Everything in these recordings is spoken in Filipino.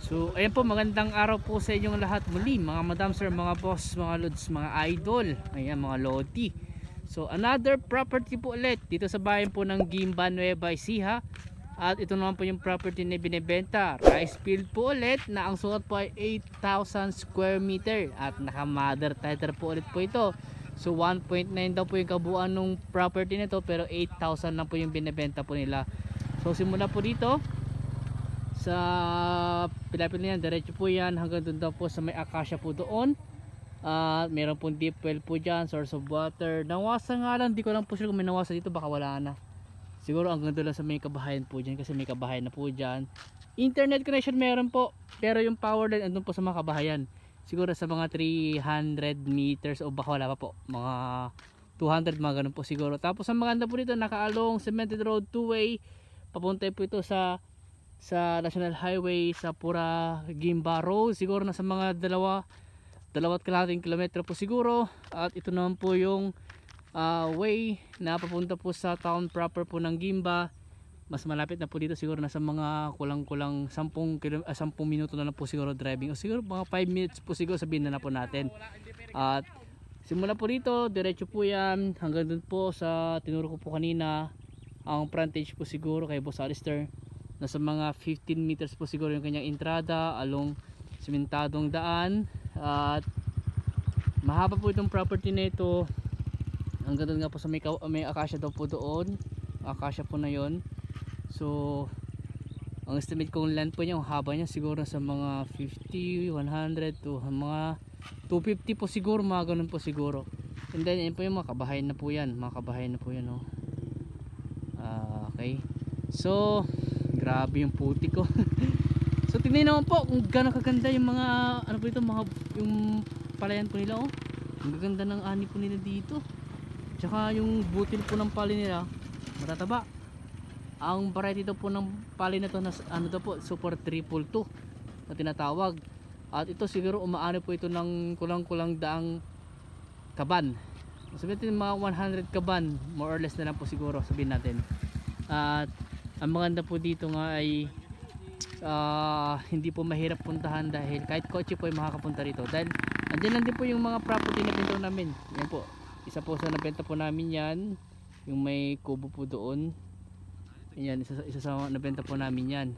So ayan po, magandang araw po sa inyong lahat muli mga madam sir, mga boss, mga lods, mga idol, ayan mga lodi. So another property po ulit dito sa bayan po ng Guimba, Nueva Ecija. At ito naman po yung property na binibenta, rice field po ulit, na ang sukat po ay 8,000 square meter at naka mother title po ulit po ito. So 1.9 daw po yung kabuuan ng property nito, pero 8,000 lang po yung binibenta po nila. So simula po dito sa pilapil na yan, diretso po yan hanggang doon daw po sa may akasya po doon. At meron pong deep well po dyan, source of water. Nawasa nga lang, di ko lang po sure kung may nawasa dito, baka wala na. Siguro hanggang doon lang sa may kabahayan po dyan, kasi may kabahayan na po dyan. Internet connection meron po, pero yung power line andun po sa mga kabahayan. Siguro sa mga 300 meters o baka wala pa po, mga 200, mga ganun po siguro. Tapos ang maganda po dito, nakaalong cemented road 2-way, papunta po ito sa National Highway sa Pura Guimba Road. Siguro nasa mga dalawat kalahating kilometro po siguro. At ito naman po yung way na papunta po sa town proper po ng Guimba. Mas malapit na po dito, siguro nasa mga kulang-kulang 10 minuto na lang po siguro driving, o siguro mga 5 minutes po siguro, sabihin na po natin. At simula po dito, diretso po yan hanggang dun po sa tinuro ko po kanina. Ang frontage po siguro kay Boss Alister, nasa mga 15 meters po siguro yung kanyang entrada along simentadong daan. At mahaba po itong property na ito hanggang doon nga po sa may akasya daw po doon, akasya po na yon. So ang estimate kong land po niya, ang haba niya siguro sa mga 50, 100 to mga 250 po siguro, mga ganun po siguro. And then yun po yung mga kabahayan na po yan, oh. Okay, so grabe yung puti ko. So tingnan naman po kung gaano kaganda yung mga ano po ito, yung palayan po nila, oh. Ang gaganda ng ani po nila dito. Tsaka yung butil po ng pali nila matataba. Ang variety ito po ng pali na to, ano to po, Super 222 na tinatawag. At ito siguro umaano po ito ng kulang-kulang daang kaban. Sabihin natin mga 100 kaban more or less na lang po siguro, sabihin natin. At ang maganda po dito nga ay hindi po mahirap puntahan, dahil kahit kotse po ay makakapunta rito. Dahil andyan lang din po yung mga property na pinto namin. Yan po, isa po sa nabenta po namin yan, yung may kubo po doon. Yan, isa sa nabenta po namin yan.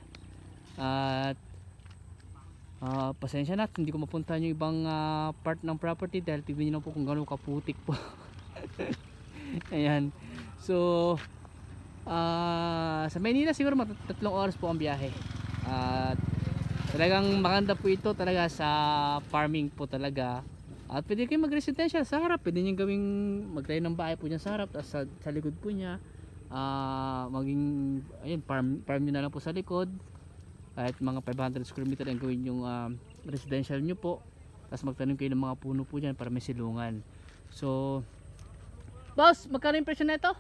At pasensya na, hindi ko mapuntahan yung ibang part ng property, dahil tignan nyo na po kung gano'ng kaputik po. Ayan, so sa Maynila siguro 3 oras po ang biyahe. At talagang maganda po ito talaga sa farming po talaga. At pwede kayo mag-residential sa harap, pwede nyo gawing magtayo ng bahay po dyan sa harap, at sa likod po nya maging ayun, farm nyo na lang po sa likod. Kahit mga 500 square meter ang gawin yung residential nyo po, tapos magtanim kayo ng mga puno po dyan para may silungan. So boss, magkano yung presyo na ito?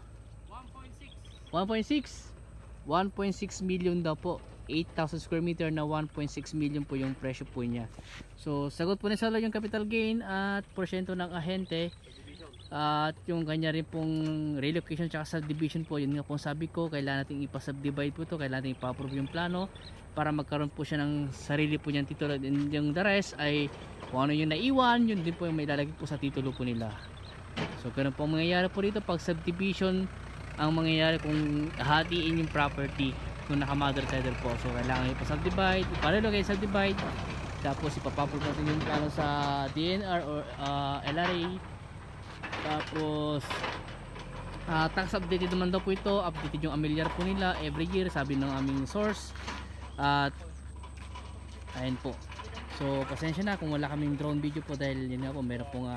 1.6 million daw po. 8,000 square meter na 1.6 million po yung presyo po niya. So sagot po ni Salo yung capital gain at porsyento ng ahente, at yung kanya rin pong relocation tsaka subdivision po. Yun nga po sabi ko, kailangan natin ipa-subdivide po ito, kailangan natin ipa-approve yung plano para magkaroon po siya ng sarili po niyang titulo. And yung the rest ay kung ano yung naiwan, yun din po yung may lalagay po sa titulo po nila. So ganun po mangyayari po dito pag subdivision ang mangyayari kung hatiin yung property kung naka mother title po. So kailangan ipa-subdivide, ipa-relocate, subdivide, tapos ipapapulot natin yung plano sa DNR or LRA. Tapos tax updated naman daw po ito, updated yung amilyar po nila every year, sabi ng aming source. At ayun po, so pasensya na kung wala kaming drone video po, dahil yun nga po, meron pong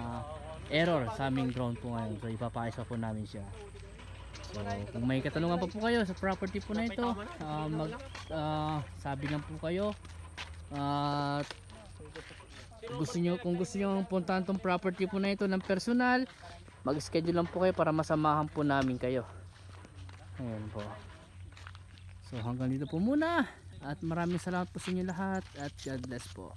error sa aming drone po ngayon. So ipapaayos pa po namin siya. So kung may katanungan pa po kayo sa property po na ito, sabi lang po kayo. At kung gusto nyo puntahan tong property po na ito ng personal, mag-schedule lang po kayo para masamahan po namin kayo. Ayan po. So hanggang dito po muna, at maraming salamat po sa inyo lahat, at God bless po.